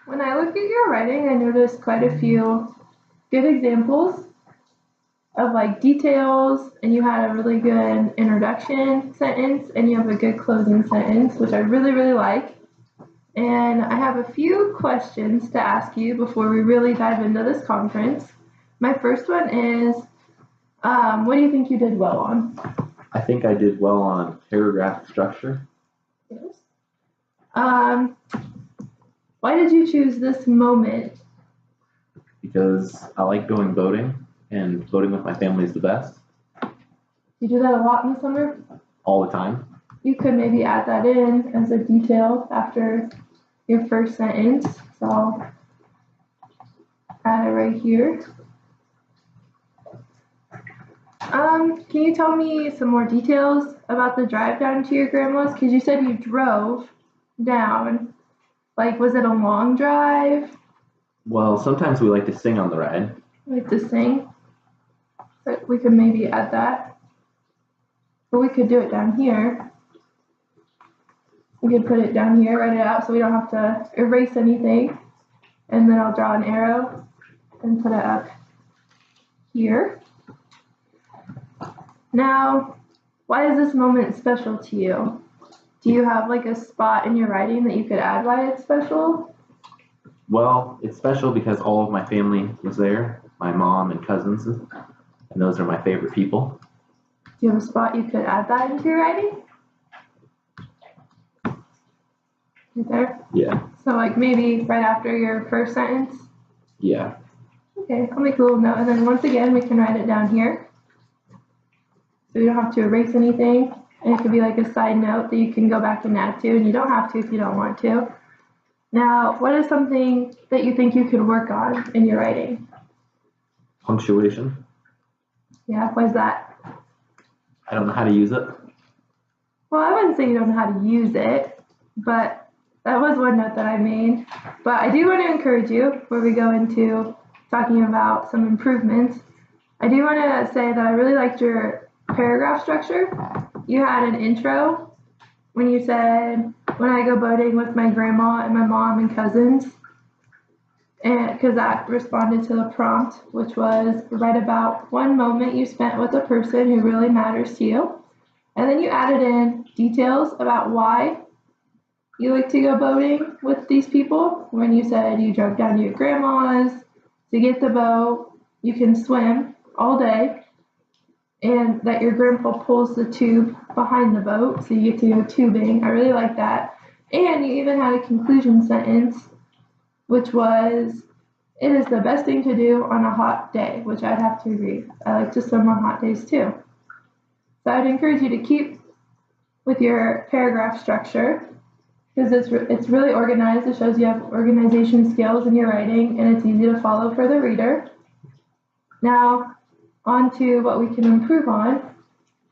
When I look at your writing, I noticed quite a few good examples of like details, and you had a really good introduction sentence, and you have a good closing sentence, which I really, really like. And I have a few questions to ask you before we really dive into this conference. My first one is, what do you think you did well on? I think I did well on paragraph structure. Yes. Why did you choose this moment? Because I like going boating, and boating with my family is the best. You do that a lot in the summer? All the time. You could maybe add that in as a detail after your first sentence. So I'll add it right here. Can you tell me some more details about the drive down to your grandma's? Because you said you drove down. Like, was it a long drive? Well, sometimes we like to sing on the ride. Like to sing? But we could maybe add that. But we could do it down here. We could put it down here, write it out, so we don't have to erase anything. And then I'll draw an arrow and put it up here. Now, why is this moment special to you? Do you have like a spot in your writing that you could add why it's special? Well, it's special because all of my family was there, my mom and cousins, and those are my favorite people. Do you have a spot you could add that into your writing? Right there? Yeah. So like maybe right after your first sentence? Yeah. Okay, I'll make a little note, and then once again, we can write it down here. So you don't have to erase anything, and it could be like a side note that you can go back and add to, and you don't have to if you don't want to. Now, what is something that you think you could work on in your writing? Punctuation. Yeah, what is that? I don't know how to use it. Well, I wouldn't say you don't know how to use it, but that was one note that I made. But I do want to encourage you, before we go into talking about some improvements, I do want to say that I really liked your paragraph structure. You had an intro when you said, when I go boating with my grandma and my mom and cousins, and because that responded to the prompt, which was write about one moment you spent with a person who really matters to you. And then you added in details about why you like to go boating with these people. When you said you drove down to your grandma's to get the boat, you can swim all day, and that your grandpa pulls the tube behind the boat, so you get to go tubing. I really like that. And you even had a conclusion sentence, which was, it is the best thing to do on a hot day, which I'd have to agree. I like to swim on hot days too. So I'd encourage you to keep with your paragraph structure, because it's really organized. It shows you have organization skills in your writing, and it's easy to follow for the reader. Now, on to what we can improve on.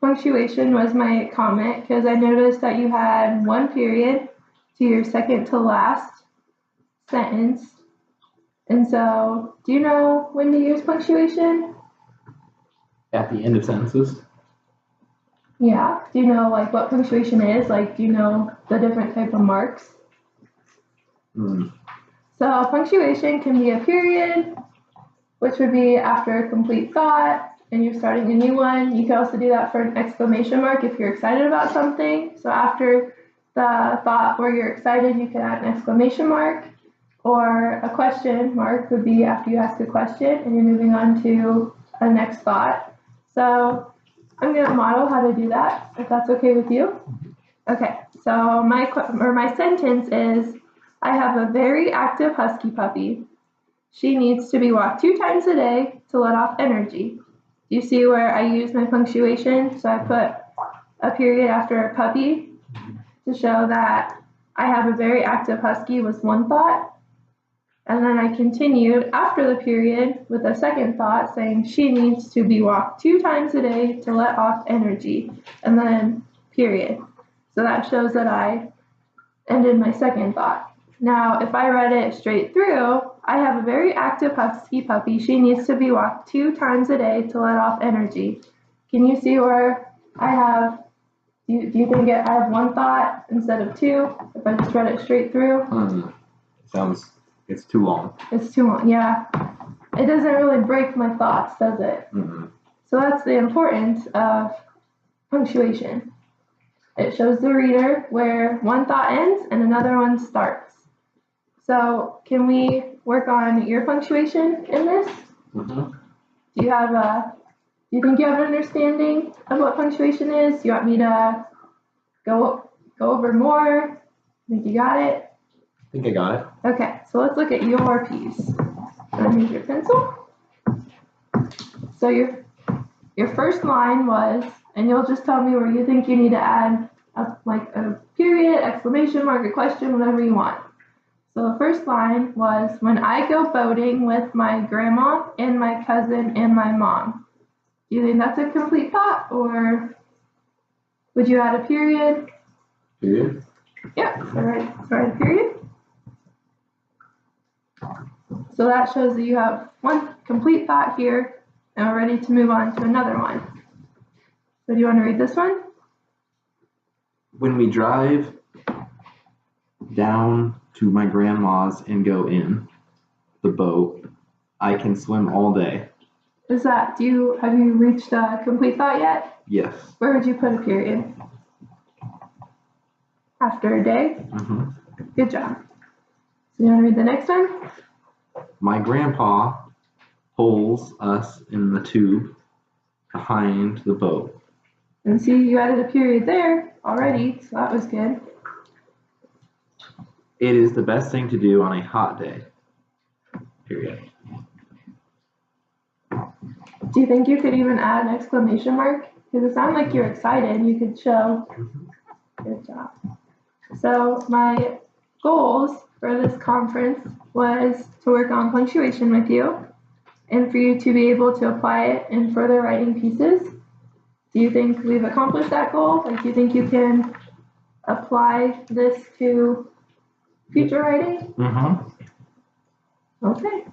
Punctuation was my comment, because I noticed that you had one period to your second to last sentence. And so, do you know when to use punctuation? At the end of sentences. Yeah. Do you know like what punctuation is? Like, do you know the different type of marks? So punctuation can be a period, which would be after a complete thought, and you're starting a new one. You can also do that for an exclamation mark if you're excited about something. So after the thought where you're excited, you can add an exclamation mark. Or a question mark would be after you ask a question and you're moving on to a next thought. So I'm going to model how to do that, if that's okay with you. Okay, so my sentence is, I have a very active husky puppy. She needs to be walked 2 times a day to let off energy. Do you see where I use my punctuation? So I put a period after a puppy to show that I have a very active husky was one thought. And then I continued after the period with a second thought saying she needs to be walked 2 times a day to let off energy, and then period. So that shows that I ended my second thought. Now, if I read it straight through, I have a very active husky puppy. She needs to be walked 2 times a day to let off energy. Can you see where I have, do you think I have one thought instead of 2 if I just read it straight through? Sounds It's too long. It's too long, yeah. It doesn't really break my thoughts, does it? Mm-mm. So that's the importance of punctuation. It shows the reader where one thought ends and another one starts. So can we work on your punctuation in this? Mm-hmm. Do you think you have an understanding of what punctuation is? Do you want me to go over more? Think you got it? I think I got it. Okay, so let's look at your piece. Use your pencil. So your first line was, and you'll just tell me where you think you need to add a period, exclamation mark, a question, whatever you want. So the first line was, when I go boating with my grandma and my cousin and my mom. Do you think that's a complete thought, or would you add a period? Period. Yeah, so write a period. So that shows that you have one complete thought here, and we're ready to move on to another one. So do you want to read this one? When we drive down to my grandma's and go in the boat, I can swim all day. Have you reached a complete thought yet? Yes. Where would you put a period? After a day? Mm-hmm. Good job. So you want to read the next one? My grandpa pulls us in the tube behind the boat. And see, you added a period there already, so that was good. It is the best thing to do on a hot day. Period. Do you think you could even add an exclamation mark? Because it sounded like you're excited. You could show. Good job. So my goals for this conference was to work on punctuation with you and for you to be able to apply it in further writing pieces. Do you think we've accomplished that goal? Like, do you think you can apply this to future writing? Mm-hmm. Okay.